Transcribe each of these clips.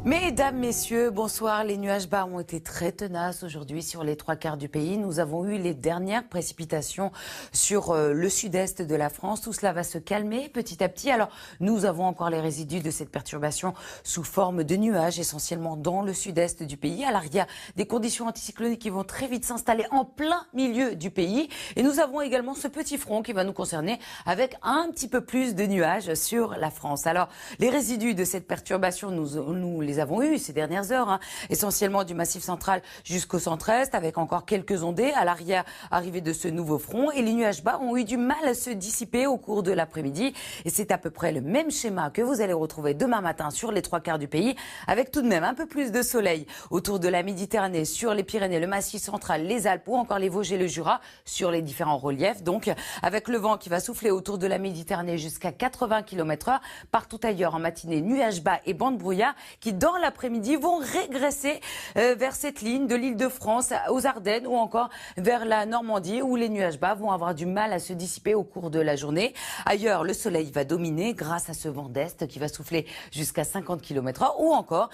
Mesdames, messieurs, bonsoir. Les nuages bas ont été très tenaces aujourd'hui sur les 3/4 du pays. Nous avons eu les dernières précipitations sur le sud-est de la France. Tout cela va se calmer petit à petit. Alors, nous avons encore les résidus de cette perturbation sous forme de nuages, essentiellement dans le sud-est du pays. Alors, il y a des conditions anticycloniques qui vont très vite s'installer en plein milieu du pays. Et nous avons également ce petit front qui va nous concerner avec un petit peu plus de nuages sur la France. Alors, les résidus de cette perturbation, nous les avons eu ces dernières heures, essentiellement du Massif central jusqu'au centre-est, avec encore quelques ondées à l'arrière arrivée de ce nouveau front. Et les nuages bas ont eu du mal à se dissiper au cours de l'après-midi. Et c'est à peu près le même schéma que vous allez retrouver demain matin sur les 3/4 du pays, avec tout de même un peu plus de soleil autour de la Méditerranée, sur les Pyrénées, le Massif central, les Alpes ou encore les Vosges et le Jura, sur les différents reliefs. Donc, avec le vent qui va souffler autour de la Méditerranée jusqu'à 80 km/h. Partout ailleurs, en matinée, nuages bas et bancs de brouillard qui, dans l'après-midi, vont régresser vers cette ligne de l'Île-de-France aux Ardennes ou encore vers la Normandie où les nuages bas vont avoir du mal à se dissiper au cours de la journée. Ailleurs, le soleil va dominer grâce à ce vent d'est qui va souffler jusqu'à 50 km/h ou encore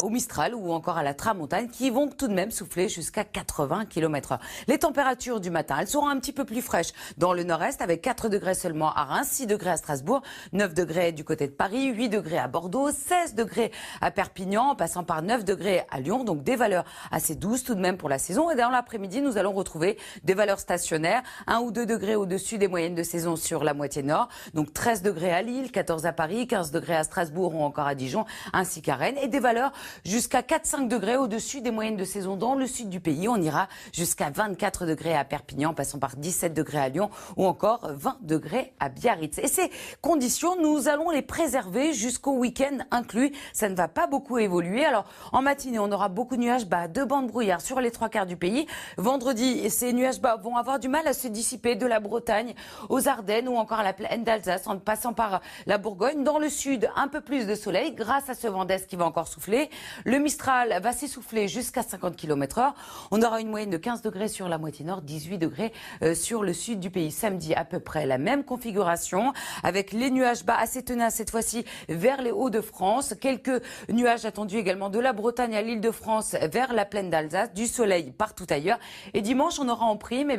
au Mistral ou encore à la Tramontane qui vont tout de même souffler jusqu'à 80 km/h. Les températures du matin, elles seront un petit peu plus fraîches dans le nord-est avec 4 degrés seulement à Reims, 6 degrés à Strasbourg, 9 degrés du côté de Paris, 8 degrés à Bordeaux, 16 degrés à Perpignan, en passant par 9 degrés à Lyon, donc des valeurs assez douces tout de même pour la saison. Et dans l'après-midi, nous allons retrouver des valeurs stationnaires, 1 ou 2 degrés au-dessus des moyennes de saison sur la moitié nord, donc 13 degrés à Lille, 14 à Paris, 15 degrés à Strasbourg ou encore à Dijon, ainsi qu'à Rennes, et des valeurs jusqu'à 4-5 degrés au-dessus des moyennes de saison dans le sud du pays. On ira jusqu'à 24 degrés à Perpignan, passant par 17 degrés à Lyon ou encore 20 degrés à Biarritz. Et ces conditions, nous allons les préserver jusqu'au week-end inclus. Ça ne va pas beaucoup évoluer. Alors, en matinée, on aura beaucoup de nuages bas, de bancs de brouillard sur les 3/4 du pays. Vendredi, ces nuages bas vont avoir du mal à se dissiper de la Bretagne aux Ardennes ou encore à la plaine d'Alsace, en passant par la Bourgogne. Dans le sud, un peu plus de soleil grâce à ce vent d'est qui va encore souffler. Le Mistral va s'essouffler jusqu'à 50 km/h. On aura une moyenne de 15 degrés sur la moitié nord, 18 degrés sur le sud du pays. Samedi, à peu près la même configuration avec les nuages bas assez tenaces cette fois-ci vers les Hauts-de-France. Quelques nuages attendus également de la Bretagne à l'Île-de-France vers la plaine d'Alsace, du soleil partout ailleurs. Et dimanche, on aura en prime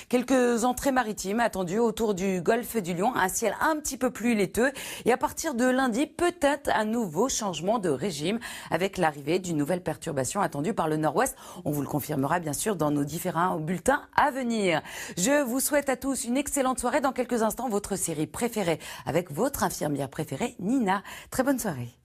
quelques entrées maritimes attendues autour du golfe du Lion, un ciel un petit peu plus laiteux. Et à partir de lundi, peut-être un nouveau changement de régime avec l'arrivée d'une nouvelle perturbation attendue par le nord-ouest. On vous le confirmera bien sûr dans nos différents bulletins à venir. Je vous souhaite à tous une excellente soirée. Dans quelques instants, votre série préférée avec votre infirmière préférée, Nina. Très bonne soirée.